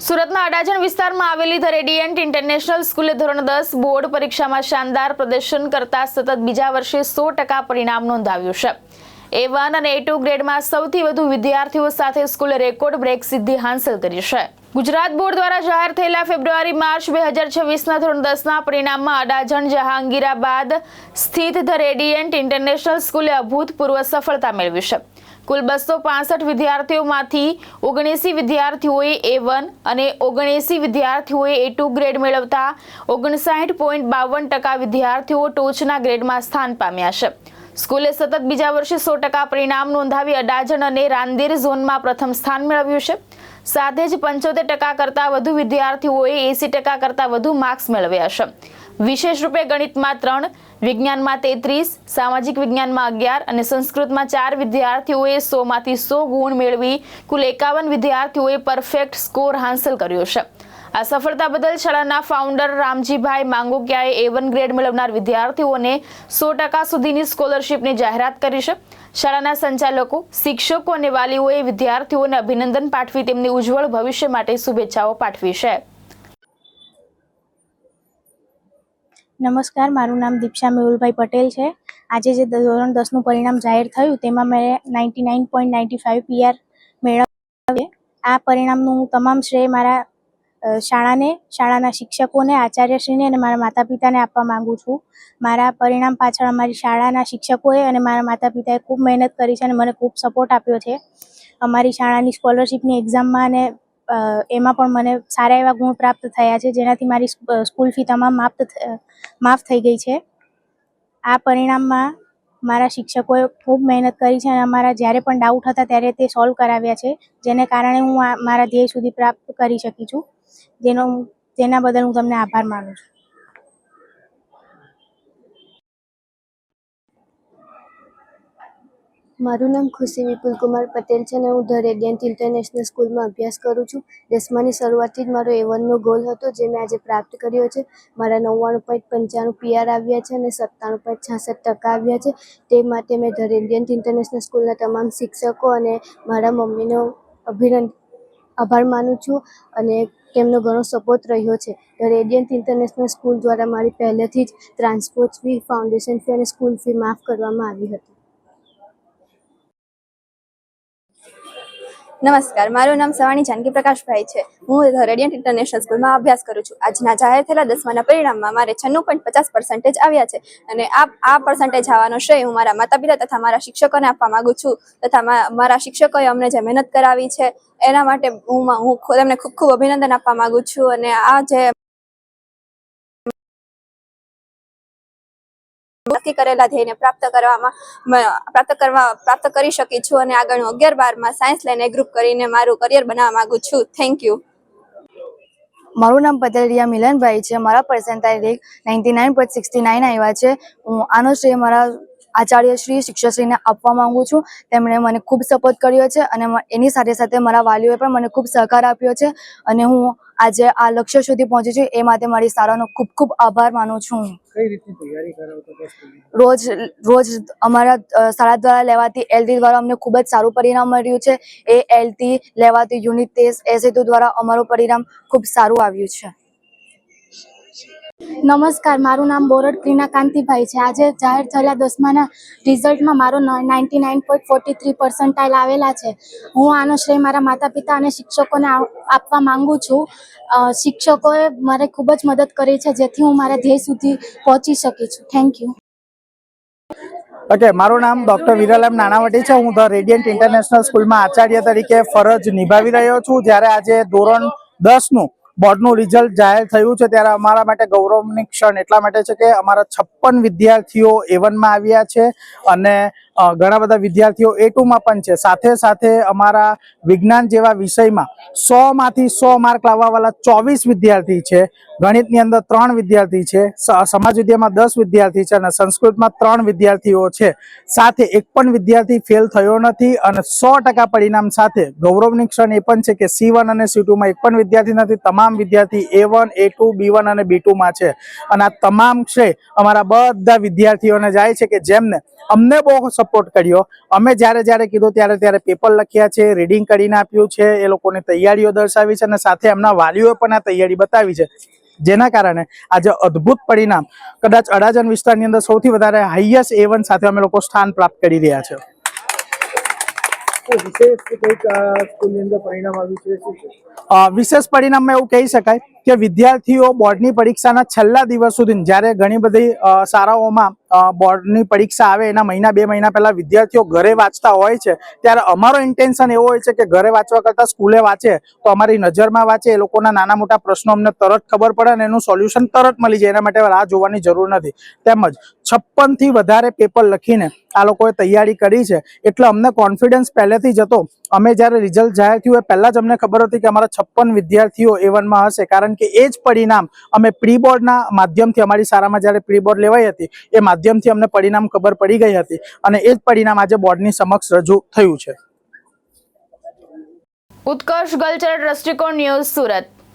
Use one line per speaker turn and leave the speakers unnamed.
સુરતના અડાજણ વિસ્તારમાં આવેલી ધ રેડિયન્ટ ઇન્ટરનેશનલ સ્કૂલે ધોરણ 10 બોર્ડ પરીક્ષામાં શાનદાર પ્રદર્શન કરતા સતત બીજા વર્ષે 100% પરિણામ નોંધાવ્યું છે। A1 અને A2 ગ્રેડમાં સૌથી વધુ વિદ્યાર્થીઓ સાથે સ્કૂલે રેકોર્ડ બ્રેક સિદ્ધિ હાંસલ કરી છે। ગુજરાત બોર્ડ દ્વારા જાહેર થયેલા ફેબ્રુઆરી-માર્ચ 2026ના ધોરણ 10ના પરિણામમાં અડાજણ જહાંગીરાબાદ સ્થિત ધ રેડિયન્ટ ઇન્ટરનેશનલ સ્કૂલે અભૂતપૂર્વ સફળતા મેળવી છે। કુલ 265 વિદ્યાર્થીઓમાંથી 79 વિદ્યાર્થીઓએ A1 અને 79 વિદ્યાર્થીઓએ A2 ગ્રેડ મેળવતા 59.52% વિદ્યાર્થીઓ ટોચના ગ્રેડમાં સ્થાન પામ્યા છે। સ્કૂલે સતત બીજા વર્ષે 100% પરિણામ નોંધાવી અડાજણ અને રાંદેર ઝોનમાં પ્રથમ સ્થાન મેળવ્યું છે। સાથે જ 75% કરતાં વધુ વિદ્યાર્થીઓએ 80% કરતાં વધુ માર્ક્સ મેળવ્યા છે। વિશેષ રૂપે ગણિતમાં 3, વિજ્ઞાનમાં 33, સામાજિક વિજ્ઞાનમાં 11 અને સંસ્કૃતમાં 4 વિદ્યાર્થીઓએ 100માંથી 100 ગુણ મેળવી કુલ 51 વિદ્યાર્થીઓએ પરફેક્ટ સ્કોર હાંસલ કર્યો છે। આ સફળતા બદલ શાળાના ફાઉન્ડર રામજીભાઈ માંગોકિયાએ A1 ગ્રેડ મેળવનાર વિદ્યાર્થીઓને 100% સુધીની સ્કોલરશિપની જાહેરાત કરી છે। શાળાના સંચાલકો, શિક્ષકો અને વાલીઓએ વિદ્યાર્થીઓને અભિનંદન પાઠવી તેમની ઉજ્જવળ ભવિષ્ય માટે શુભેચ્છાઓ પાઠવી છે।
નમસ્કાર, મારું નામ દીક્ષા મેહુલભાઈ પટેલ છે। આજે જે ધોરણ 10નું પરિણામ જાહેર થયું તેમાં મેં 99.95 PR મેળવ્યું। આ પરિણામનું હું તમામ શ્રેય મારા શાળાને, શાળાના શિક્ષકોને, આચાર્યશ્રીને અને મારા માતા પિતાને આપવા માંગુ છું। મારા પરિણામ પાછળ અમારી શાળાના શિક્ષકોએ અને મારા માતા પિતાએ ખૂબ મહેનત કરી છે અને મને ખૂબ સપોર્ટ આપ્યો છે। અમારી શાળાની સ્કોલરશિપની એક્ઝામમાં અને એમાં પણ મને સારા એવા ગુણ પ્રાપ્ત થયા છે, જેનાથી મારી સ્કૂલ ફી તમામ માફ થઈ ગઈ છે। આ પરિણામમાં મારા શિક્ષકોએ ખૂબ મહેનત કરી છે અને અમારા જ્યારે પણ ડાઉટ હતા ત્યારે તે સોલ્વ કરાવ્યા છે, જેને કારણે હું મારા ધ્યેય સુધી પ્રાપ્ત કરી શકી છું, જેના બદલ હું તમને આભાર માનું છું।
મારું નામ ખુશી વિપુલ કુમાર પટેલ છે અને હું ધ રેડિયન્ટ ઇન્ટરનેશનલ સ્કૂલમાં અભ્યાસ કરું છું। 10માની શરૂઆતથી જ મારો A1નો ગોલ હતો, જે મેં આજે પ્રાપ્ત કર્યો છે। મારા 99.95 PR આવ્યા છે અને 97.66% આવ્યા છે। તે માટે મેં ધ રેડિયન્ટ ઇન્ટરનેશનલ સ્કૂલના તમામ શિક્ષકો અને મારા મમ્મીનો આભાર માનું છું અને તેમનો ઘણો સપોર્ટ રહ્યો છે। ધ રેડિયન્ટ ઇન્ટરનેશનલ સ્કૂલ દ્વારા મારી પહેલેથી જ ટ્રાન્સપોર્ટ ફી, ફાઉન્ડેશન ફી અને સ્કૂલ ફી માફ કરવામાં આવી હતી।
નમસ્કાર, મારું નામ સવાણી જાનકી પ્રકાશભાઈ છે। હું ધ રેડિયન્ટ ઇન્ટરનેશનલ સ્કૂલમાં અભ્યાસ કરું છું। આજના જાહેર થયેલા 10માના પરિણામમાં મારે 96.50% આવ્યા છે અને આ પર્સન્ટેજ આવવાનો શ્રેય હું મારા માતા પિતા તથા મારા શિક્ષકોને આપવા માંગુ છું, તથા મારા શિક્ષકોએ અમને જે મહેનત કરાવી છે એના માટે હું તેમને ખૂબ ખૂબ અભિનંદન આપવા માંગુ છું અને આ જે નક્કી કરેલા ધ્યેયને પ્રાપ્ત કરી શકી છું અને આગળ હું 11-12માં સાયન્સ લઈને ગ્રુપ કરીને મારું કરિયર બનાવવા માંગુ છું। Thank you.
મારું નામ પટેલ રિયા મિલનભાઈ છે। મારા પર્સન્ટાઇલ 99.69 આવ્યા છે। હું આનો શ્રેય મારા આચાર્યશ્રી, શિક્ષકશ્રીને આપવા માંગુ છું। તેમણે મને ખૂબ સપોર્ટ કર્યો છે અને એની સાથે સાથે મારા વાલીઓએ પણ મને ખૂબ સહકાર આપ્યો છે અને હું આજે આ લક્ષ્ય સુધી પહોંચી છું, એ માટે મારી શાળાનો ખૂબ ખૂબ આભાર માનું છું।
કઈ રીતની તૈયારી કરાવતો?
રોજ અમારા શાળા દ્વારા લેવાતી LT દ્વારા અમને ખૂબ જ સારું પરિણામ મળ્યું છે। એ LT લેવાતી યુનિટ ટેસ્ટ SAT દ્વારા અમારું પરિણામ ખૂબ સારું આવ્યું છે।
નમસ્કાર, મારું નામ બોરડ ક્રીના કાંતિભાઈ છે। આજે જાહેર થયેલા 10માના રિઝલ્ટમાં મારો 99.43% આવેલા છે। હું આનો શ્રેય મારા માતા પિતા અને શિક્ષકોને આપવા માંગુ છું। શિક્ષકોએ મારે ખૂબ જ મદદ કરી છે, જેથી હું મારા ધ્યેય સુધી પહોંચી શકી છું। Thank you.
ઓકે, મારું નામ ડૉક્ટર વિરલ એમ નાણાવટી છે। હું ધ રેડિયન્ટ ઇન્ટરનેશનલ સ્કૂલમાં આચાર્ય તરીકે ફરજ નિભાવી રહ્યો છું। જ્યારે આજે ધોરણ 10નું બોર્ડનું રિઝલ્ટ જાહેર થયું છે ત્યારે અમારા માટે ગૌરવની ક્ષણ એટલા માટે છે કે અમારા 56 વિદ્યાર્થીઓ A1માં આવ્યા છે અને ઘણા બધા વિદ્યાર્થીઓ A2માં પણ છે। સાથે સાથે અમારા વિજ્ઞાન જેવા વિષયમાં 100માંથી 100 માર્ક લાવવાવાળા 24 વિદ્યાર્થી છે। ગણિતની અંદર 3 વિદ્યાર્થી છે, સમાજ વિદ્યામાં 10 વિદ્યાર્થી છે અને સંસ્કૃતમાં 3 વિદ્યાર્થીઓ છે। સાથે એક પણ વિદ્યાર્થી ફેલ થયો નથી અને 100% પરિણામ સાથે ગૌરવની ક્ષણ એ પણ છે કે C1 અને C2માં એક પણ વિદ્યાર્થી નથી। તમામ વિદ્યાર્થી A1, A2, B1 અને B2માં છે અને આ તમામ શ્રેય અમારા બધા વિદ્યાર્થીઓને જાય છે કે જેમને અમને બહુ સપોર્ટ કર્યો. અમે જ્યારે કીધું ત્યારે પેપર લખ્યા છે, રીડિંગ કરીને આપ્યું છે, એ લોકોની તૈયારીઓ દર્શાવી છે અને સાથે એમના વાલીઓએ પણ આ તૈયારી બતાવી છે, જેના કારણે આજે અદ્ભુત પરિણામ કદાચ અડાજણ વિસ્તારની અંદર સૌથી વધારે હાઈએસ્ટ A1 સાથે અમે લોકો સ્થાન પ્રાપ્ત કરી રહ્યા છે. વિશેષ પરિણામમાં એવું કહી શકાય કે વિદ્યાર્થીઓ બોર્ડની પરીક્ષાના છેલ્લા દિવસ સુધી, જ્યારે ઘણી બધી શાળાઓમાં બોર્ડની પરીક્ષા આવે એના મહિના 2 મહિના પહેલા વિદ્યાર્થીઓ ઘરે વાંચતા હોય છે, ત્યારે અમારો ઇન્ટેન્શન એવો હોય છે કે ઘરે વાંચવા કરતાં સ્કૂલે વાંચે તો અમારી નજરમાં વાંચે, એ લોકોના નાના મોટા પ્રશ્નો અમને તરત ખબર પડે અને એનું સોલ્યુશન તરત મળી જાય. એના માટે રાહ જોવાની જરૂર નથી. તેમજ 56 થી વધારે પેપર લખીને આ લોકોએ તૈયારી કરી છે, એટલે અમને કોન્ફિડન્સ પહેલેથી જ હતો. અમે જ્યારે રિઝલ્ટ જાહેર થયું એ પહેલાં જ અમને ખબર હતી કે અમારા 56 વિદ્યાર્થીઓ A1 માં હશે, કારણ કે એ જ પરિણામ અમે પ્રી બોર્ડના માધ્યમથી, અમારી શાળામાં જ્યારે પ્રી બોર્ડ લેવાઈ હતી એ માધ્યમથી અમને પરિણામ ખબર પડી ગઈ હતી અને એ જ પરિણામ આજે બોર્ડની સમક્ષ રજૂ થયું છે.
ઉત્કર્ષ કલ્ચરલ દ્રષ્ટિકોણ ન્યૂઝ, સુરત.